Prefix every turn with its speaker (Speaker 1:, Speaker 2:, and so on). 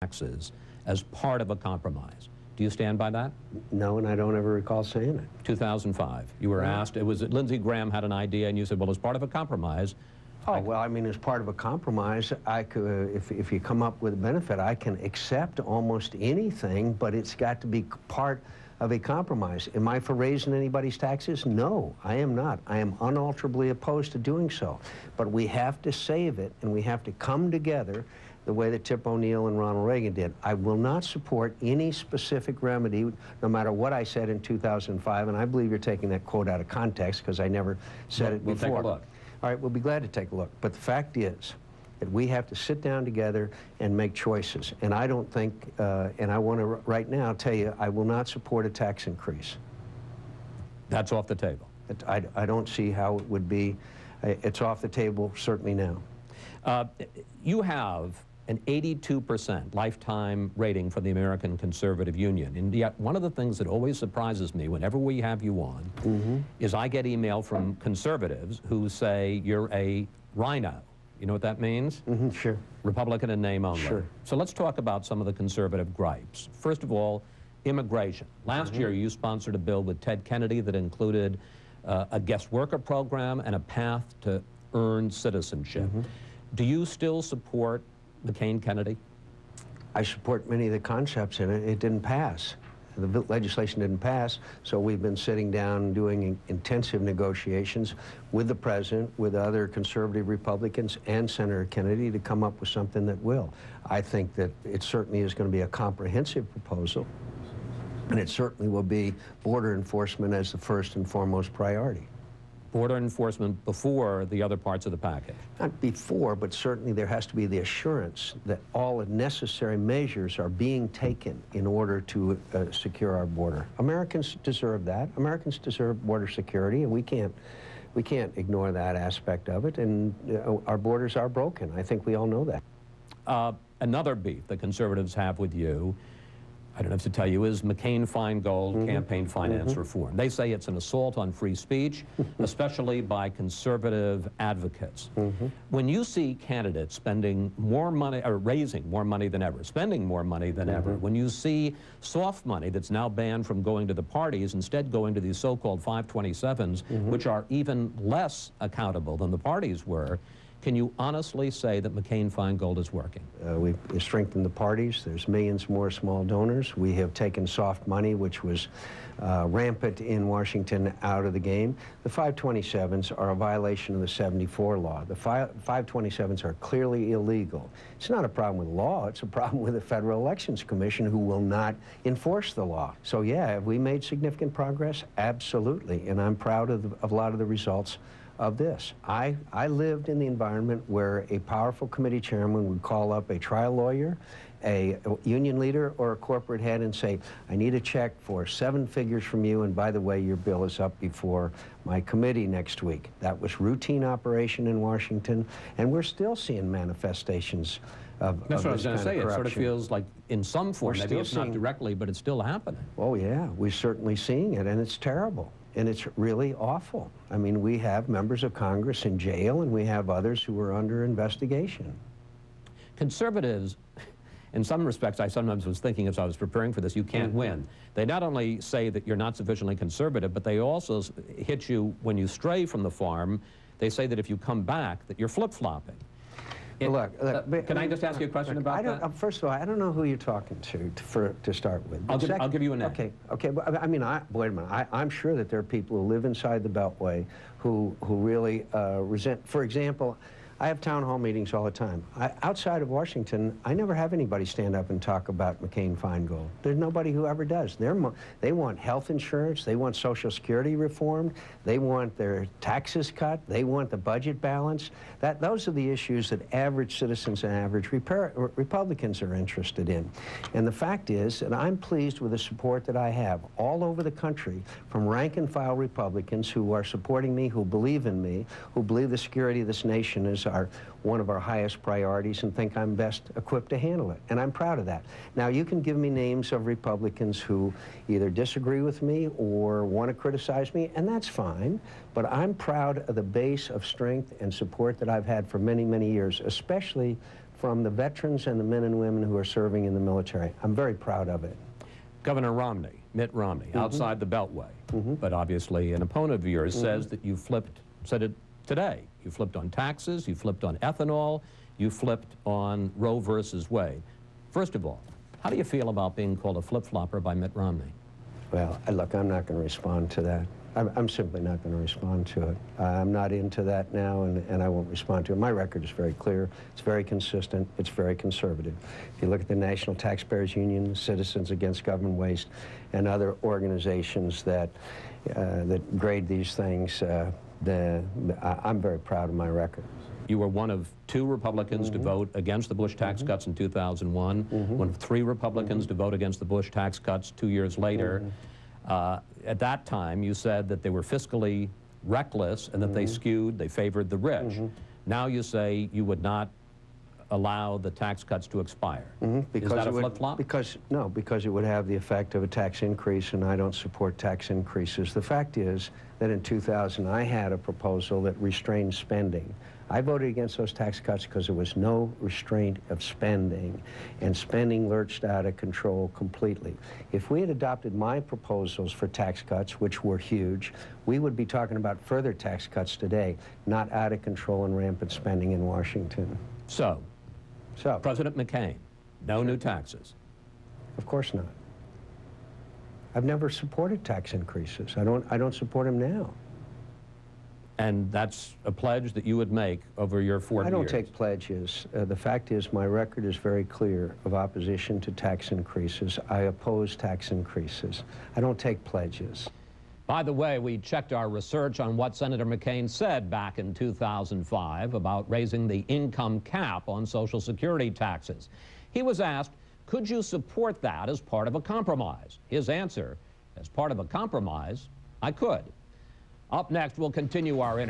Speaker 1: taxes as part of a compromise. Do you stand by that?
Speaker 2: No, and I don't ever recall saying it.
Speaker 1: 2005. You were asked, it was Lindsey Graham had an idea, and you said, well, as part of a compromise.
Speaker 2: Oh, well, I mean, as part of a compromise, I could, if you come up with a benefit, I can accept almost anything, but it's got to be part of a compromise. Am I for raising anybody's taxes? No, I am not. I am unalterably opposed to doing so. But we have to save it, and we have to come together the way that Tip O'Neill and Ronald Reagan did. I will not support any specific remedy, no matter what I said in 2005, and I believe you're taking that quote out of context because I never said it before.
Speaker 1: We'll take a look.
Speaker 2: All right, we'll be glad to take a look. But the fact is that we have to sit down together and make choices. And I don't think, and I want to right now tell you, I will not support a tax increase.
Speaker 1: That's off the table.
Speaker 2: I don't see how it would be. It's off the table, certainly now.
Speaker 1: You have an 82% lifetime rating from the American Conservative Union. And yet, one of the things that always surprises me whenever we have you on is I get email from conservatives who say you're a rhino. You know what that means?
Speaker 2: Sure.
Speaker 1: Republican in name only.
Speaker 2: Sure.
Speaker 1: So let's talk about some of the conservative gripes. First of all, immigration. Last year, you sponsored a bill with Ted Kennedy that included a guest worker program and a path to earn citizenship. Do you still support McCain-Kennedy?
Speaker 2: I support many of the concepts in it. It didn't pass. The legislation didn't pass, so we've been sitting down doing intensive negotiations with the president, with other conservative Republicans, and Senator Kennedy to come up with something that will. I think that it certainly is going to be a comprehensive proposal, and it certainly will be border enforcement as the first and foremost priority.
Speaker 1: Border enforcement before the other parts of the package?
Speaker 2: Not before, but certainly there has to be the assurance that all necessary measures are being taken in order to secure our border. Americans deserve that. Americans deserve border security, and we can't ignore that aspect of it, and our borders are broken. I think we all know that.
Speaker 1: Another beef the conservatives have with you, I don't have to tell you, is McCain-Feingold campaign finance reform. They say it's an assault on free speech, especially by conservative advocates. When you see candidates spending more money, or raising more money than ever, spending more money than ever, when you see soft money that's now banned from going to the parties, instead going to these so-called 527s, which are even less accountable than the parties were, can you honestly say that McCain-Feingold is working?
Speaker 2: We've strengthened the parties. There's millions more small donors. We have taken soft money, which was rampant in Washington, out of the game. The 527s are a violation of the 74 law. The 527s are clearly illegal. It's not a problem with law. It's a problem with the Federal Elections Commission, who will not enforce the law. So yeah, have we made significant progress? Absolutely. And I'm proud of a lot of the results of this. I lived in the environment where a powerful committee chairman would call up a trial lawyer, a union leader, or a corporate head and say, I need a check for 7 figures from you, and by the way, your bill is up before my committee next week. That was routine operation in Washington, and we're still seeing manifestations of
Speaker 1: That's what I was going to say.
Speaker 2: corruption.
Speaker 1: It sort of feels like in some form, maybe it's not directly, but it's still happening.
Speaker 2: Oh yeah, we're certainly seeing it, and it's terrible. And it's really awful. I mean, we have members of Congress in jail, and we have others who are under investigation.
Speaker 1: Conservatives, in some respects, I sometimes was thinking as I was preparing for this, you can't win. They not only say that you're not sufficiently conservative, but they also hit you when you stray from the farm. They say that if you come back, that you're flip-flopping.
Speaker 2: Look,
Speaker 1: can I just ask you a question about that?
Speaker 2: First of all, I don't know who you're talking to start with.
Speaker 1: I'll give you a name.
Speaker 2: Okay. But, I mean, wait a minute. I'm sure that there are people who live inside the Beltway who really resent. For example, I have town hall meetings all the time. Outside of Washington, I never have anybody stand up and talk about McCain-Feingold. There's nobody who ever does. They want health insurance. They want Social Security reformed. They want their taxes cut. They want the budget balance. Those are the issues that average citizens and average Republicans are interested in. And the fact is that I'm pleased with the support that I have all over the country from rank-and-file Republicans who are supporting me, who believe in me, who believe the security of this nation is one of our highest priorities, and think I'm best equipped to handle it. And I'm proud of that. Now, you can give me names of Republicans who either disagree with me or want to criticize me, and that's fine. But I'm proud of the base of strength and support that I've had for many, many years, especially from the veterans and the men and women who are serving in the military. I'm very proud of it.
Speaker 1: Governor Romney, Mitt Romney, outside the Beltway, but obviously an opponent of yours says that you flipped, said it today, you flipped on taxes, you flipped on ethanol, you flipped on Roe versus Wade. First of all, how do you feel about being called a flip-flopper by Mitt Romney?
Speaker 2: Well, look, I'm not going to respond to that. I'm simply not going to respond to it. I'm not into that now, and I won't respond to it. My record is very clear. It's very consistent. It's very conservative. If you look at the National Taxpayers Union, Citizens Against Government Waste, and other organizations that grade these things, I'm very proud of my record.
Speaker 1: You were one of 2 Republicans to vote against the Bush tax cuts in 2001, one of 3 Republicans to vote against the Bush tax cuts 2 years later. At that time, you said that they were fiscally reckless and that they favored the rich. Now you say you would not allow the tax cuts to expire. Is that a flip-flop?
Speaker 2: Because it would have the effect of a tax increase, and I don't support tax increases. The fact is that in 2000, I had a proposal that restrained spending. I voted against those tax cuts because there was no restraint of spending, and spending lurched out of control completely. If we had adopted my proposals for tax cuts, which were huge, we would be talking about further tax cuts today, not out of control and rampant spending in Washington.
Speaker 1: So President McCain, no new taxes.
Speaker 2: Of course not. I've never supported tax increases. I don't support them now.
Speaker 1: And that's a pledge that you would make over your 4 years?
Speaker 2: I don't take pledges. The fact is my record is very clear of opposition to tax increases. I oppose tax increases. I don't take pledges.
Speaker 1: By the way, we checked our research on what Senator McCain said back in 2005 about raising the income cap on Social Security taxes. He was asked, could you support that as part of a compromise? His answer, as part of a compromise, I could. Up next, we'll continue our interview.